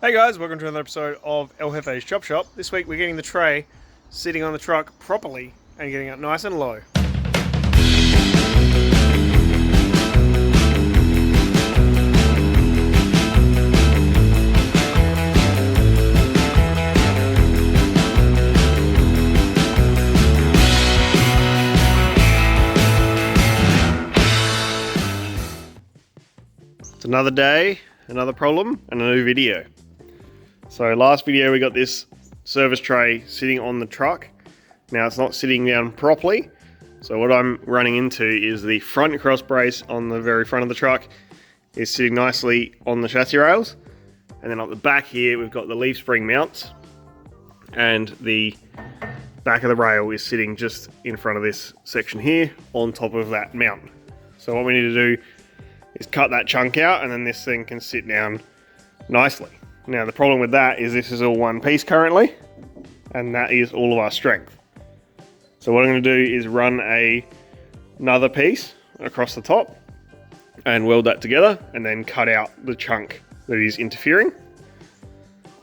Hey guys, welcome to another episode of El Jefe's Chop Shop. This week we're getting the tray sitting on the truck properly and getting it nice and low. It's another day, another problem, and a new video. So last video we got this service tray sitting on the truck. Now it's not sitting down properly. So what I'm running into is the front cross brace on the very front of the truck is sitting nicely on the chassis rails. And then at the back here we've got the leaf spring mounts. And the back of the rail is sitting just in front of this section here on top of that mount. So what we need to do is cut that chunk out and then this thing can sit down nicely. Now the problem with that is this is all one piece currently, and that is all of our strength. So what I'm going to do is run another piece across the top and weld that together and then cut out the chunk that is interfering.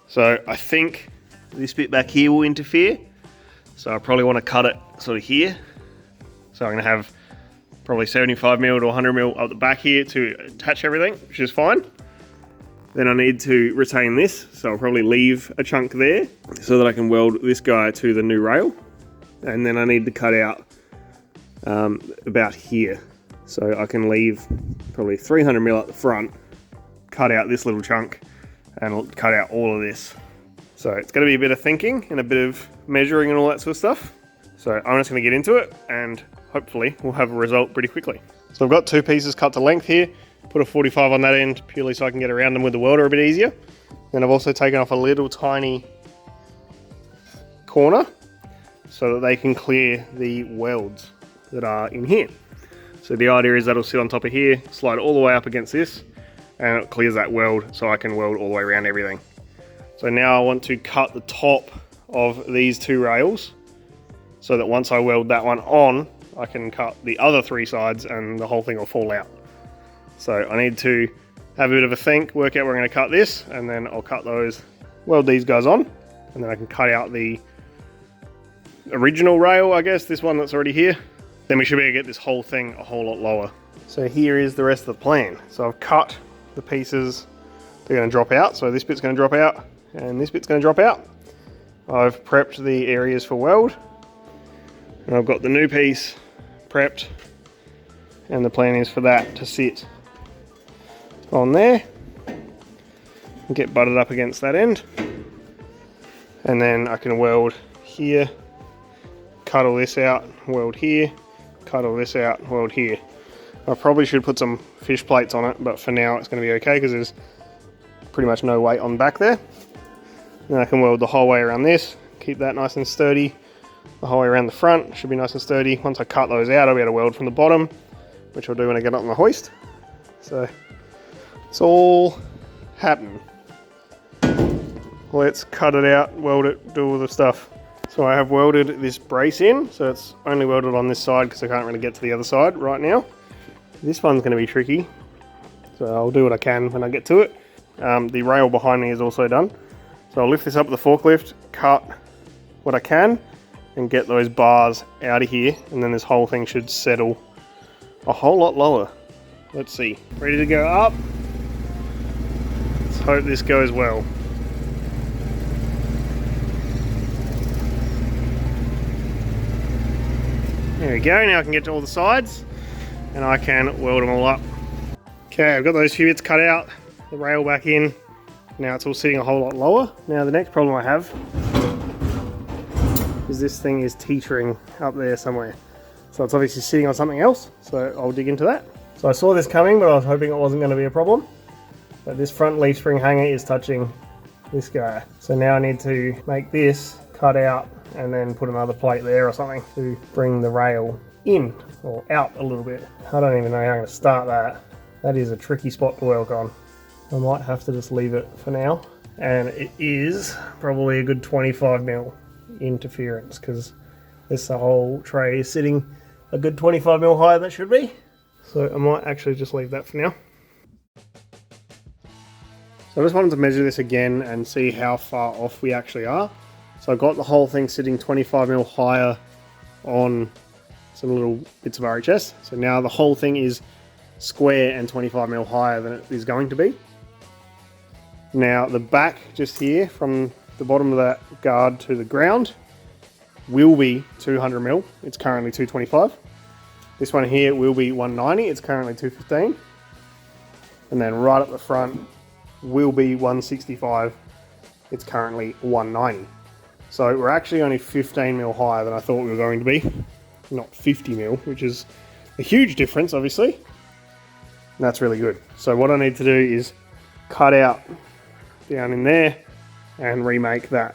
So I think this bit back here will interfere. So I probably want to cut it sort of here. So I'm going to have probably 75mm to 100mm up the back here to attach everything, which is fine. Then I need to retain this, so I'll probably leave a chunk there so that I can weld this guy to the new rail. And then I need to cut out about here. So I can leave probably 300mm at the front, cut out this little chunk, and cut out all of this. So it's going to be a bit of thinking and a bit of measuring and all that sort of stuff. So I'm just going to get into it and hopefully we'll have a result pretty quickly. So I've got two pieces cut to length here. Put a 45 on that end purely so I can get around them with the welder a bit easier. Then I've also taken off a little tiny corner so that they can clear the welds that are in here. So the idea is that it'll sit on top of here, slide all the way up against this, and it clears that weld so I can weld all the way around everything. So now I want to cut the top of these two rails so that once I weld that one on, I can cut the other three sides and the whole thing will fall out. So I need to have a bit of a think, work out where I'm going to cut this, and then I'll cut those, weld these guys on, and then I can cut out the original rail, I guess, this one that's already here. Then we should be able to get this whole thing a whole lot lower. So here is the rest of the plan. So I've cut the pieces that are going to drop out. So this bit's going to drop out, and this bit's going to drop out. I've prepped the areas for weld, and I've got the new piece prepped, and the plan is for that to sit on there and get butted up against that end, and then I can weld here, cut all this out, weld here, cut all this out, weld here. I probably should put some fish plates on it, but for now it's going to be okay because there's pretty much no weight on the back there. Then I can weld the whole way around this, keep that nice and sturdy. The whole way around the front should be nice and sturdy. Once I cut those out, I'll be able to weld from the bottom, which I'll do when I get up on the hoist. So it's all happening. Let's cut it out, weld it, do all the stuff. So I have welded this brace in, so it's only welded on this side because I can't really get to the other side right now. This one's going to be tricky, so I'll do what I can when I get to it. The rail behind me is also done. So I'll lift this up with the forklift, cut what I can, and get those bars out of here, and then this whole thing should settle a whole lot lower. Let's see. Ready to go up. Let's hope this goes well. There we go. Now I can get to all the sides and I can weld them all up. Okay, I've got those few bits cut out, the rail back in. Now it's all sitting a whole lot lower. Now the next problem I have is this thing is teetering up there somewhere. So it's obviously sitting on something else, so I'll dig into that. So I saw this coming, but I was hoping it wasn't going to be a problem. But this front leaf spring hanger is touching this guy. So now I need to make this cut out and then put another plate there or something to bring the rail in or out a little bit. I don't even know how I'm going to start that. That is a tricky spot to work on. I might have to just leave it for now. And it is probably a good 25mm interference because this whole tray is sitting a good 25mm higher than it should be. So I might actually just leave that for now. So I just wanted to measure this again and see how far off we actually are. So I got the whole thing sitting 25mm higher on some little bits of RHS. So now the whole thing is square and 25mm higher than it is going to be. Now the back just here from the bottom of that guard to the ground will be 200mm. It's currently 225. This one here will be 190. It's currently 215. And then right up the front will be 165. It's currently 190. So we're actually only 15mm higher than I thought we were going to be. Not 50mm, which is a huge difference, obviously. And that's really good. So what I need to do is cut out down in there and remake that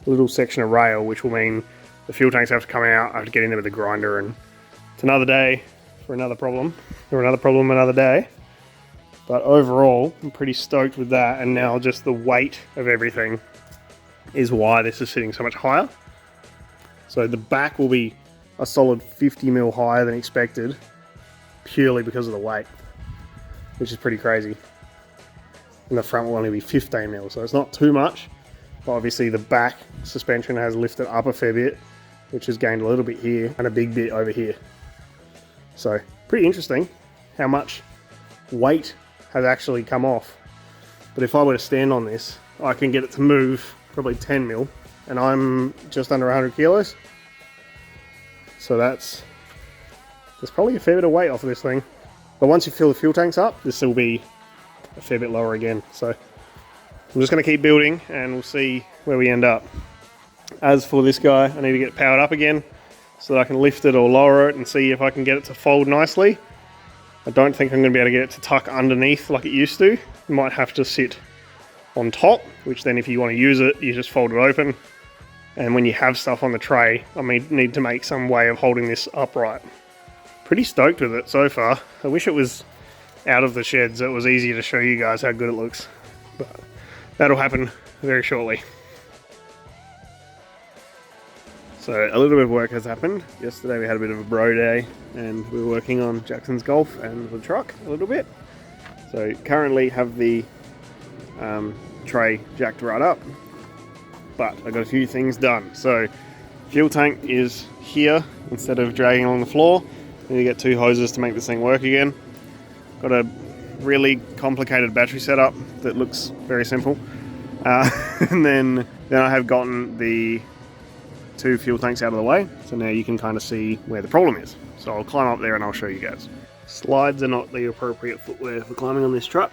little section of rail, which will mean the fuel tanks have to come out. I have to get in there with the grinder, and it's another day for another problem, or another problem another day. But overall, I'm pretty stoked with that, and now just the weight of everything is why this is sitting so much higher. So the back will be a solid 50mm higher than expected, purely because of the weight, which is pretty crazy. And the front will only be 15mm, so it's not too much. But obviously the back suspension has lifted up a fair bit, which has gained a little bit here and a big bit over here. So pretty interesting how much weight has actually come off. But if I were to stand on this, I can get it to move probably 10mm, and I'm just under 100 kilos. So that's probably a fair bit of weight off of this thing. But once you fill the fuel tanks up, this will be a fair bit lower again. So I'm just going to keep building and we'll see where we end up. As for this guy, I need to get it powered up again so that I can lift it or lower it and see if I can get it to fold nicely. I don't think I'm going to be able to get it to tuck underneath like it used to. It might have to sit on top, which then if you want to use it, you just fold it open. And when you have stuff on the tray, I need to make some way of holding this upright. Pretty stoked with it so far. I wish it was out of the shed so it was easier to show you guys how good it looks. But that'll happen very shortly. So a little bit of work has happened. Yesterday we had a bit of a bro day and we were working on Jackson's Golf and the truck a little bit. So currently have the tray jacked right up, but I got a few things done. So fuel tank is here instead of dragging along the floor. I need to get 2 hoses to make this thing work again. Got a really complicated battery setup that looks very simple. And then I have gotten the 2 fuel tanks out of the way, so now you can kind of see where the problem is. So I'll climb up there and I'll show you guys. Slides are not the appropriate footwear for climbing on this truck,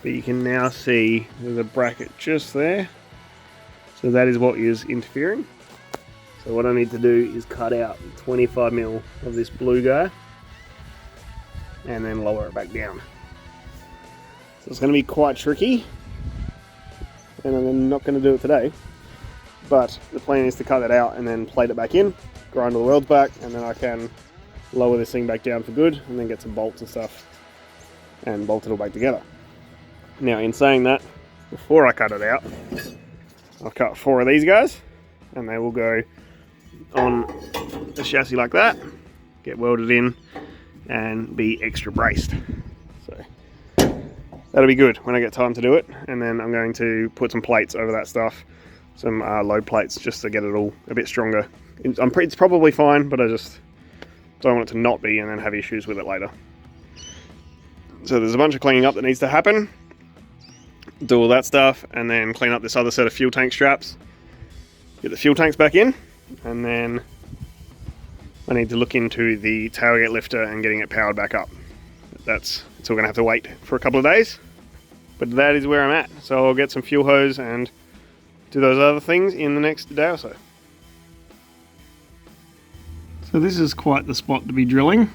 but you can now see there's a bracket just there. So that is what is interfering. So what I need to do is cut out 25mm of this blue guy and then lower it back down. So it's going to be quite tricky, and I'm not going to do it today. But the plan is to cut that out and then plate it back in, grind all the welds back, and then I can lower this thing back down for good and then get some bolts and stuff and bolt it all back together. Now in saying that, before I cut it out, I've cut 4 of these guys and they will go on the chassis like that, get welded in and be extra braced. So that'll be good when I get time to do it, and then I'm going to put some plates over that stuff. Some load plates just to get it all a bit stronger. It's probably fine, but I just don't want it to not be and then have issues with it later. So there's a bunch of cleaning up that needs to happen. Do all that stuff and then clean up this other set of fuel tank straps. Get the fuel tanks back in, and then I need to look into the tailgate lifter and getting it powered back up. It's all gonna have to wait for a couple of days, but that is where I'm at. So I'll get some fuel hose and do those other things in the next day or so. So this is quite the spot to be drilling.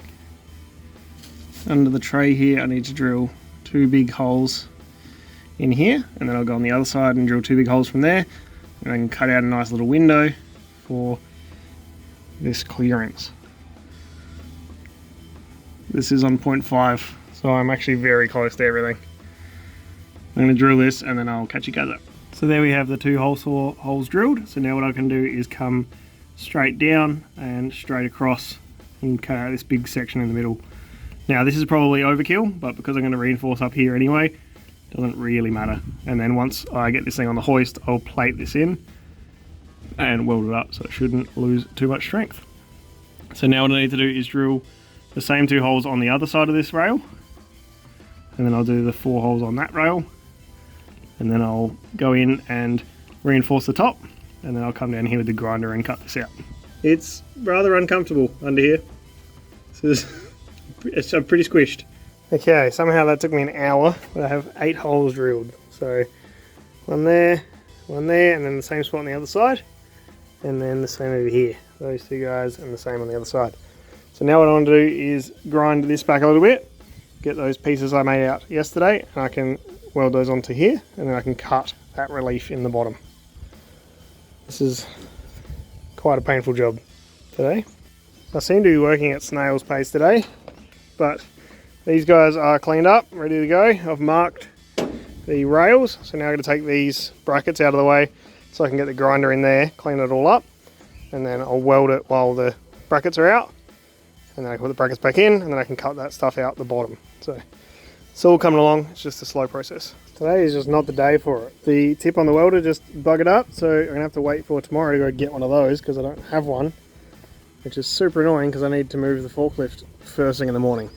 Under the tray here, I need to drill 2 big holes in here, and then I'll go on the other side and drill 2 big holes from there, and then cut out a nice little window for this clearance. This is on 0.5, so I'm actually very close to everything. I'm going to drill this and then I'll catch you guys up. So there we have the 2 hole saw holes drilled. So now what I can do is come straight down and straight across and cut out this big section in the middle. Now this is probably overkill, but because I'm going to reinforce up here anyway, Doesn't really matter. And then once I get this thing on the hoist, I'll plate this in and weld it up so it shouldn't lose too much strength. So now what I need to do is drill the same 2 holes on the other side of this rail, and then I'll do the 4 holes on that rail, and then I'll go in and reinforce the top, and then I'll come down here with the grinder and cut this out. It's rather uncomfortable under here. It's pretty squished. Okay, somehow that took me an hour, but I have 8 holes drilled. So one there, and then the same spot on the other side, and then the same over here. Those 2 guys and the same on the other side. So now what I want to do is grind this back a little bit, get those pieces I made out yesterday, and I can weld those onto here, and then I can cut that relief in the bottom. This is quite a painful job today. I seem to be working at snail's pace today, but these guys are cleaned up, ready to go. I've marked the rails, so now I'm going to take these brackets out of the way so I can get the grinder in there, clean it all up, and then I'll weld it while the brackets are out, and then I can put the brackets back in, and then I can cut that stuff out the bottom. So it's all coming along, it's just a slow process. Today is just not the day for it. The tip on the welder just buggered up, so I'm going to have to wait for tomorrow to go get one of those because I don't have one, which is super annoying because I need to move the forklift first thing in the morning.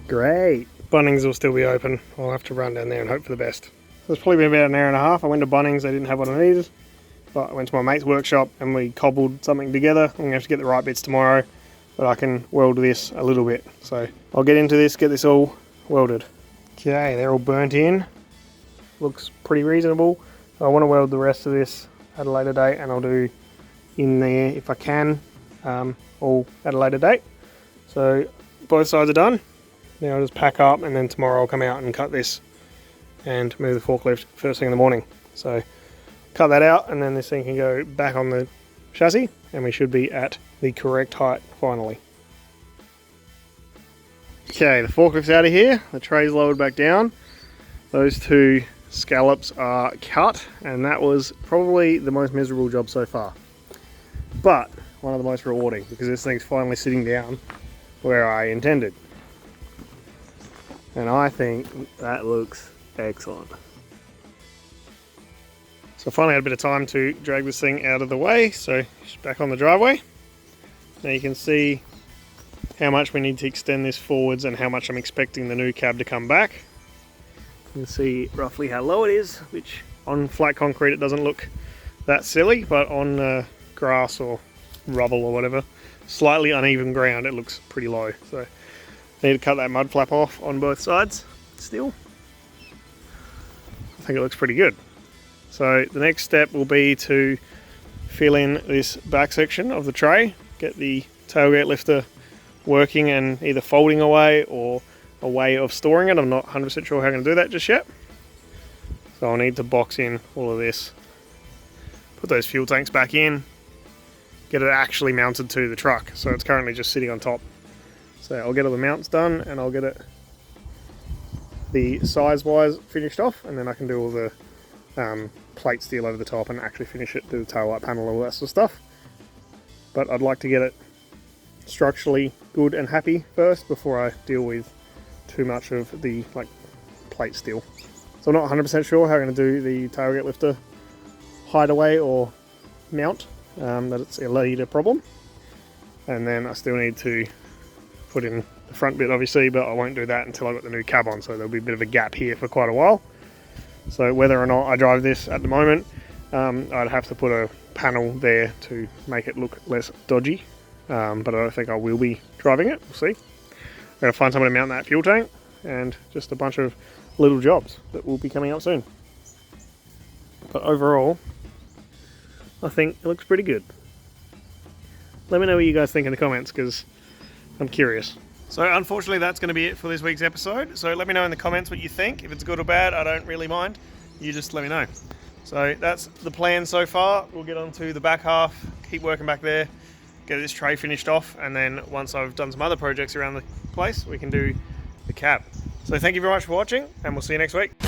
Great. Bunnings will still be open. I'll have to run down there and hope for the best. So it's probably been about an hour and a half. I went to Bunnings, they didn't have what I needed. But I went to my mate's workshop and we cobbled something together. I'm going to have to get the right bits tomorrow, but I can weld this a little bit. So I'll get into this, get this all welded. Okay, they're all burnt in. Looks pretty reasonable. I want to weld the rest of this at a later date, and I'll do in there if I can, all at a later date. So both sides are done. Now I'll just pack up, and then tomorrow I'll come out and cut this and move the forklift first thing in the morning. So cut that out, and then this thing can go back on the chassis, and we should be at the correct height finally. Okay, the forklift's out of here, the tray's lowered back down. Those 2 scallops are cut, and that was probably the most miserable job so far. But one of the most rewarding, because this thing's finally sitting down where I intended. And I think that looks excellent. So I finally had a bit of time to drag this thing out of the way, so it's back on the driveway. Now you can see how much we need to extend this forwards and how much I'm expecting the new cab to come back. You can see roughly how low it is, which on flat concrete it doesn't look that silly, but on grass or rubble or whatever, slightly uneven ground, it looks pretty low. So I need to cut that mud flap off on both sides still. I think it looks pretty good. So the next step will be to fill in this back section of the tray, get the tailgate lifter working and either folding away or a way of storing it. I'm not 100% sure how I'm going to do that just yet. So I'll need to box in all of this, put those fuel tanks back in, get it actually mounted to the truck. So it's currently just sitting on top. So I'll get all the mounts done and I'll get it the size-wise finished off, and then I can do all the plate steel over the top and actually finish it, do the tail light panel, all that sort of stuff. But I'd like to get it structurally good and happy first before I deal with too much of the plate steel. So I'm not 100% sure how I'm going to do the tailgate lifter hideaway or mount, that it's a later problem. And then I still need to put in the front bit obviously, but I won't do that until I've got the new cab on, so there'll be a bit of a gap here for quite a while. So whether or not I drive this at the moment, I'd have to put a panel there to make it look less dodgy, but I don't think I will be driving it. We'll see. I'm going to find someone to mount that fuel tank, and just a bunch of little jobs that will be coming up soon. But overall, I think it looks pretty good. Let me know what you guys think in the comments, because I'm curious. So unfortunately that's going to be it for this week's episode. So let me know in the comments what you think. If it's good or bad, I don't really mind. You just let me know. So that's the plan so far. We'll get on to the back half, keep working back there, get this tray finished off, and then once I've done some other projects around the place, we can do the cab. So thank you very much for watching, and we'll see you next week.